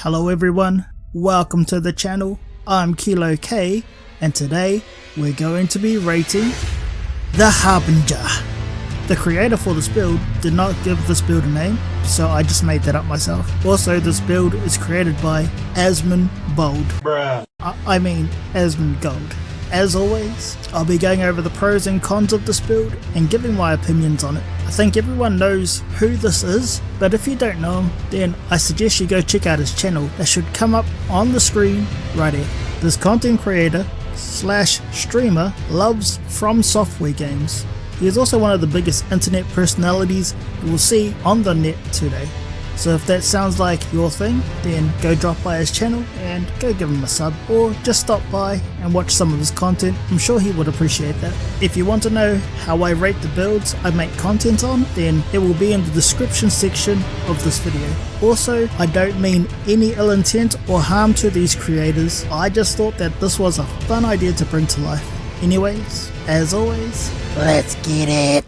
Hello everyone, welcome to the channel. I'm KeylowK and today we're going to be rating the Harbinger. The creator for this build did not give this build a name, so I just made that up myself. Also, this build is created by Asmongold. I mean Asmongold. As always, I'll be going over the pros and cons of this build and giving my opinions on it. I think everyone knows who this is, but if you don't know him, then I suggest you go check out his channel. That should come up on the screen right here. This content creator / streamer loves From Software games. He is also one of the biggest internet personalities you will see on the net today. So if that sounds like your thing, then go drop by his channel and go give him a sub, or just stop by and watch some of his content. I'm sure he would appreciate that. If you want to know how I rate the builds I make content on, then it will be in the description section of this video. Also, I don't mean any ill intent or harm to these creators. I just thought that this was a fun idea to bring to life. Anyways, as always, let's get it.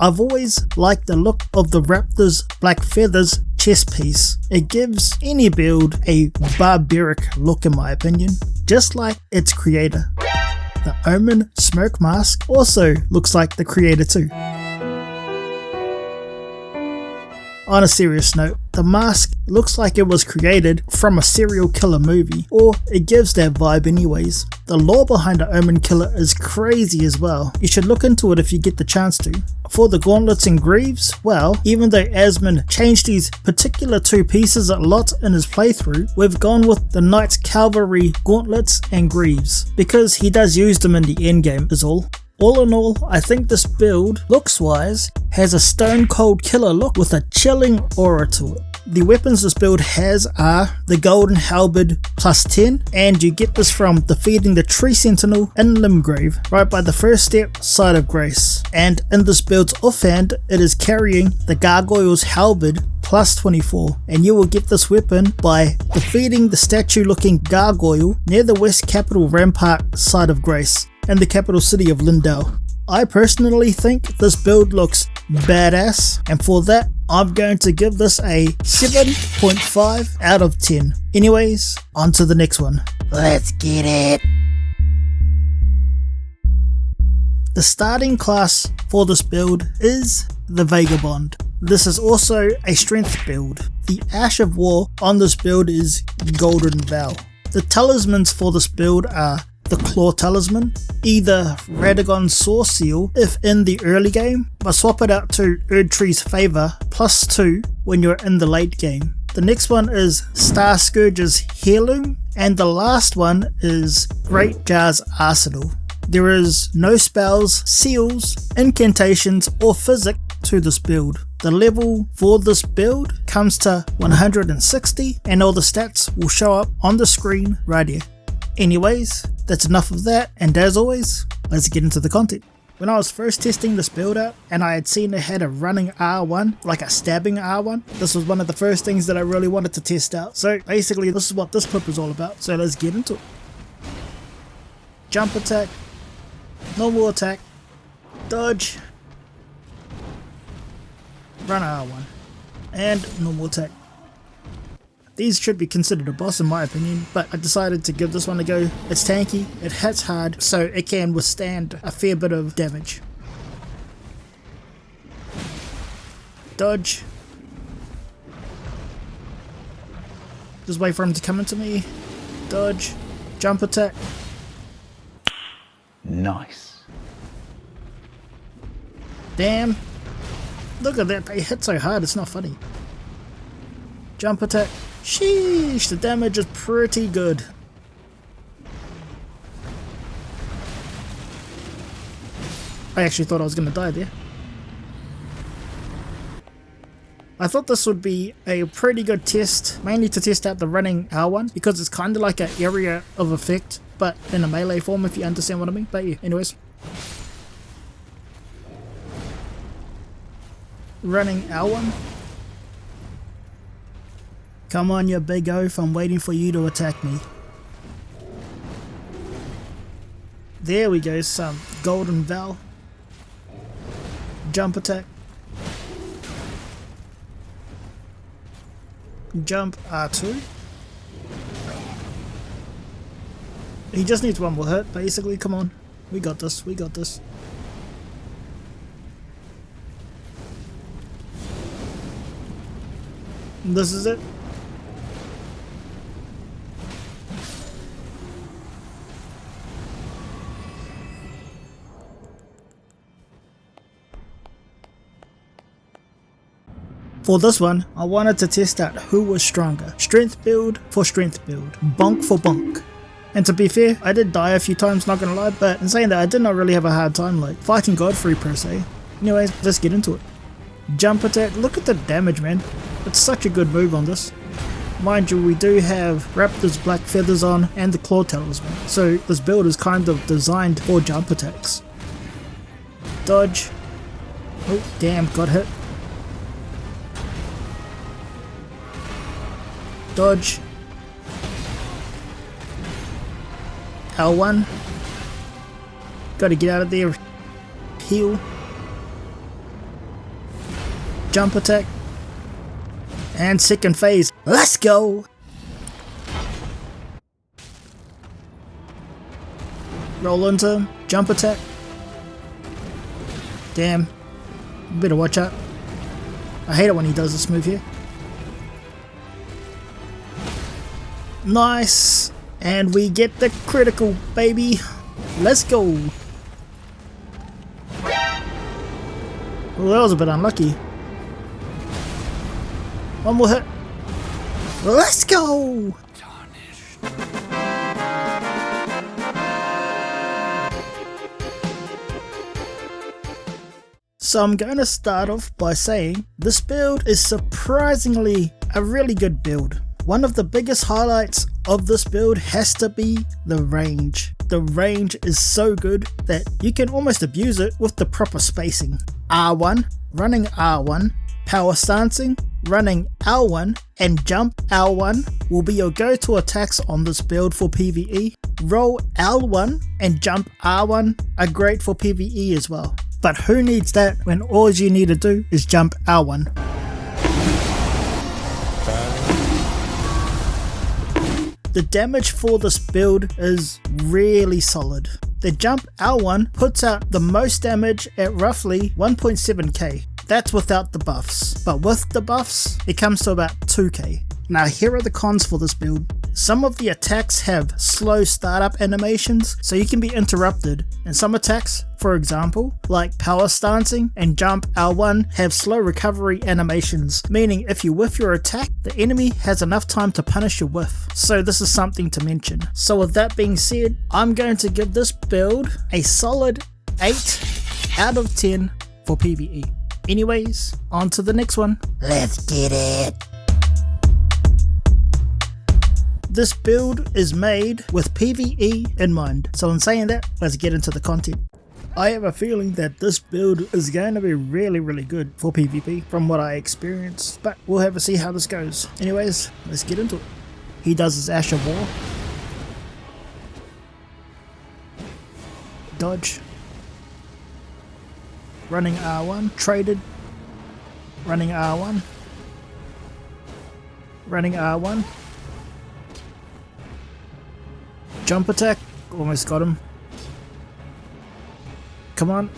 I've always liked the look of the Raptor's Black Feathers chest piece. It gives any build a barbaric look in my opinion, just like its creator. The Omen smoke mask also looks like the creator too. On a serious note, the mask looks like it was created from a serial killer movie, or it gives that vibe anyways. The lore behind the Omen killer is crazy as well. You should look into it if you get the chance to. For the gauntlets and greaves, well, even though Asmon changed these particular two pieces a lot in his playthrough, we've gone with the Knights Cavalry gauntlets and greaves, because he does use them in the endgame is all. All in all, I think this build, looks-wise, has a stone cold killer look with a chilling aura to it. The weapons this build has are the Golden Halberd +10, and you get this from defeating the Tree Sentinel in Limgrave, right by the first step side of Grace. And in this build's offhand, it is carrying the Gargoyle's Halberd +24, and you will get this weapon by defeating the statue-looking gargoyle near the West Capital Rampart side of Grace, in the capital city of Lindau. I personally think this build looks badass, and for that I'm going to give this a 7.5 out of 10. Anyways, on to the next one. Let's get it. The starting class for this build is the Vagabond. This is also a strength build. The Ash of War on this build is Golden Vow. The talismans for this build are the Claw Talisman, either Radagon's Saw Seal if in the early game, but swap it out to Erdtree's Favor +2 when you're in the late game. The next one is Star Scourge's Heirloom, and the last one is Great Jar's Arsenal. There is no spells, seals, incantations or physic to this build. The level for this build comes to 160 and all the stats will show up on the screen right here. Anyways, that's enough of that, and as always, let's get into the content. When I was first testing this build out and I had seen it had a running R1, like a stabbing R1, this was one of the first things that I really wanted to test out. So basically this is what this clip is all about, so let's get into it. Jump attack, normal attack, dodge, run R1, and normal attack. These should be considered a boss in my opinion, but I decided to give this one a go. It's tanky, it hits hard, so it can withstand a fair bit of damage. Dodge. Just wait for him to come into me. Dodge. Jump attack. Nice. Damn. Look at that, they hit so hard, it's not funny. Jump attack. Sheesh, the damage is pretty good. I actually thought I was going to die there. I thought this would be a pretty good test, mainly to test out the running R1, because it's kind of like an area of effect, but in a melee form if you understand what I mean. But yeah, anyways. Running R1. Come on, you big oaf, I'm waiting for you to attack me. There we go, some Golden Vow. Jump attack. Jump R2. He just needs one more hit, basically. Come on. We got this. We got this. This is it. For this one, I wanted to test out who was stronger. Strength build for strength build. Bonk for bonk. And to be fair, I did die a few times, not gonna lie, but in saying that, I did not really have a hard time like fighting Godfrey per se. Anyways, let's get into it. Jump attack, look at the damage, man. It's such a good move on this. Mind you, we do have Raptor's black feathers on and the claw talisman, so this build is kind of designed for jump attacks. Dodge. Oh damn, got hit. Dodge. L1. Gotta get out of there. Heal. Jump attack. And second phase. Let's go! Roll into him. Jump attack. Damn. Better watch out. I hate it when he does this move here. Nice! And we get the critical, baby. Let's go! Well, that was a bit unlucky. One more hit. Let's go! So I'm going to start off by saying this build is surprisingly a really good build. One of the biggest highlights of this build has to be the range. The range is so good that you can almost abuse it with the proper spacing. R1, running R1, power stancing, running L1, and jump L1 will be your go-to attacks on this build for PvE. Roll L1 and jump R1 are great for PvE as well. But who needs that when all you need to do is jump L1? The damage for this build is really solid. The jump L1 puts out the most damage at roughly 1.7k. That's without the buffs, but with the buffs, it comes to about 2k. Now here are the cons for this build. Some of the attacks have slow startup animations, so you can be interrupted, and some attacks, for example, like power stancing and jump L1 have slow recovery animations, meaning if you whiff your attack, the enemy has enough time to punish your whiff. So this is something to mention. So with that being said, I'm going to give this build a solid 8 out of 10 for PvE. Anyways, on to the next one. Let's get it! This build is made with PvE in mind, so in saying that, let's get into the content. I have a feeling that this build is going to be really good for PvP from what I experienced, but we'll have to see how this goes. Anyways, let's get into it. He does his Ash of War. Dodge. Running R1, traded. Running R1. Running R1. Jump attack, almost got him. Come on,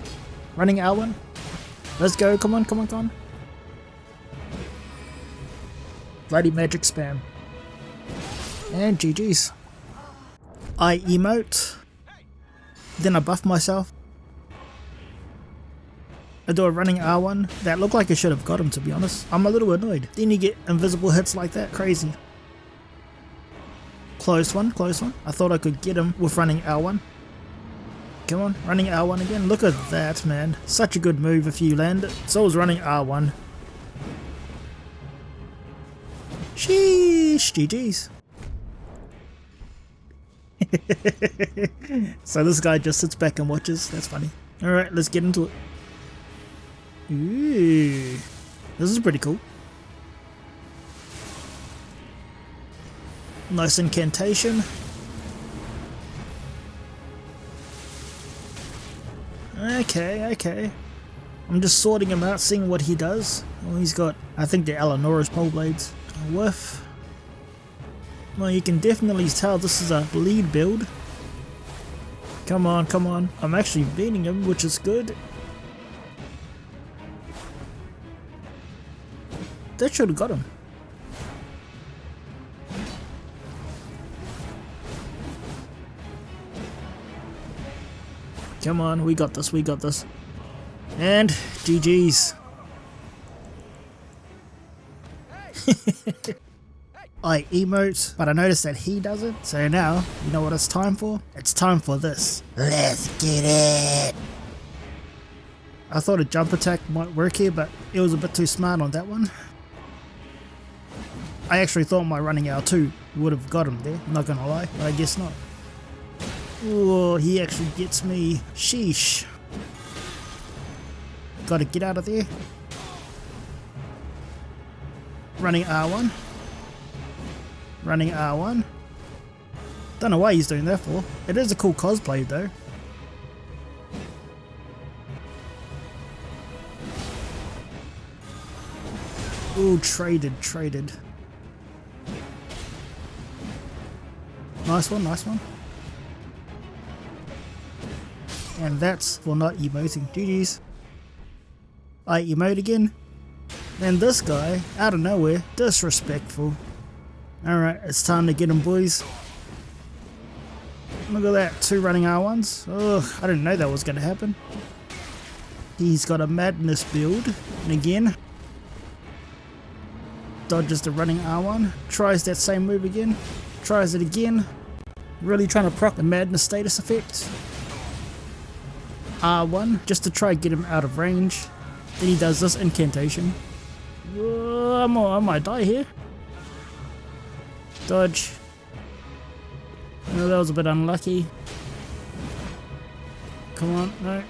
running L1. Let's go, come on, come on, come on. Bloody magic spam. And GG's. I emote. Then I buff myself. I do a running R1. That looked like I should have got him, to be honest. I'm a little annoyed. Then you get invisible hits like that, crazy. Close one, close one. I thought I could get him with running L1. Come on, running R1 again. Look at that, man. Such a good move if you land it. So was running R1. Sheesh, GG's. So this guy just sits back and watches. That's funny. Alright, let's get into it. Ooh, this is pretty cool. Nice incantation. Okay. I'm just sorting him out, seeing what he does. Well, he's got, I think they're Eleonora's pole blades. Whiff. Well, you can definitely tell this is a lead build. Come on, come on. I'm actually beating him, which is good. That should have got him. Come on, we got this, we got this. And GG's. I emote, but I noticed that he doesn't. So now, you know what it's time for? It's time for this. Let's get it! I thought a jump attack might work here, but it was a bit too smart on that one. I actually thought my running L2 would have got him there, not gonna lie, but I guess not. Oh, he actually gets me. Sheesh. Gotta get out of there. Running R1. Running R1. Don't know why he's doing that for. It is a cool cosplay though. Ooh, traded. Nice one, nice one. And that's for not emoting. GG's. I emote again. And this guy, out of nowhere, disrespectful. Alright, it's time to get him, boys. Look at that, 2 running R1s. Ugh, I didn't know that was going to happen. He's got a madness build. And again, dodges the running R1. Tries that same move again. Tries it again. Really trying to proc the madness status effect. R1, just to try and get him out of range. Then he does this incantation. I might die here. Dodge. No, that was a bit unlucky. Come on, no.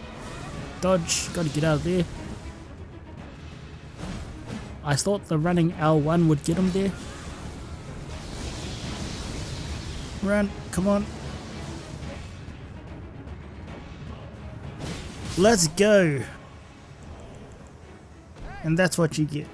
Dodge, gotta get out of there. I thought the running L1 would get him there. Run, come on. Let's go. And that's what you get.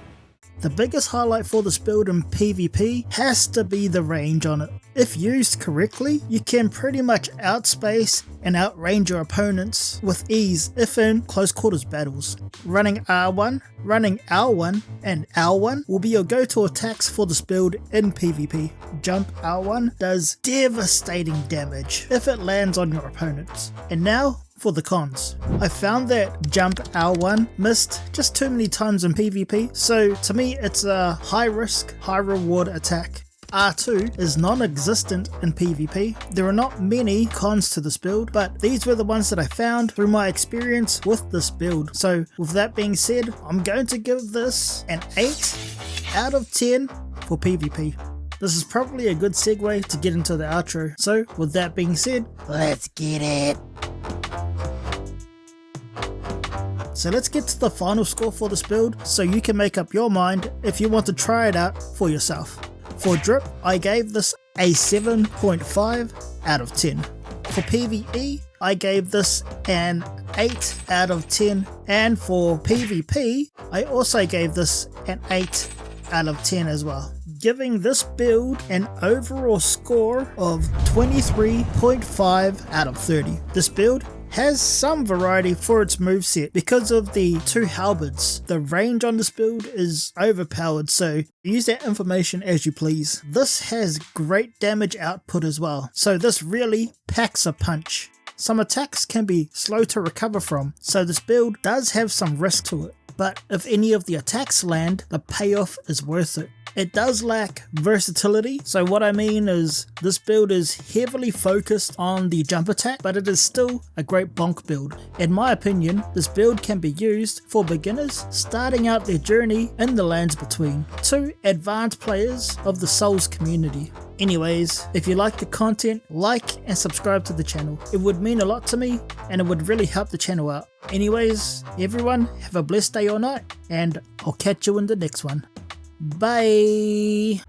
The biggest highlight for this build in PvP has to be the range on it. If used correctly, you can pretty much outspace and outrange your opponents with ease if in close quarters battles. Running R1, running L1, and L1 will be your go-to attacks for this build in PvP. Jump L1 does devastating damage if it lands on your opponents. And now, for the cons. I found that jump L1 missed just too many times in PvP, so to me it's a high risk, high reward attack. R2 is non-existent in PvP. There are not many cons to this build, but these were the ones that I found through my experience with this build. So with that being said, I'm going to give this an 8 out of 10 for PvP. This is probably a good segue to get into the outro. So with that being said, let's get it. So let's get to the final score for this build so you can make up your mind if you want to try it out for yourself. For drip, I gave this a 7.5 out of 10. For PvE, I gave this an 8 out of 10. And for PvP, I also gave this an 8 out of 10 as well, giving this build an overall score of 23.5 out of 30. This build has some variety for its moveset because of the 2 halberds. The range on this build is overpowered, so use that information as you please. This has great damage output as well, so this really packs a punch. Some attacks can be slow to recover from, so this build does have some risk to it. But if any of the attacks land, the payoff is worth it. It does lack versatility, so what I mean is this build is heavily focused on the jump attack, but it is still a great bonk build. In my opinion, this build can be used for beginners starting out their journey in the lands between, to advanced players of the Souls community. Anyways, if you like the content, like and subscribe to the channel. It would mean a lot to me and it would really help the channel out. Anyways, everyone have a blessed day or night, and I'll catch you in the next one. Bye!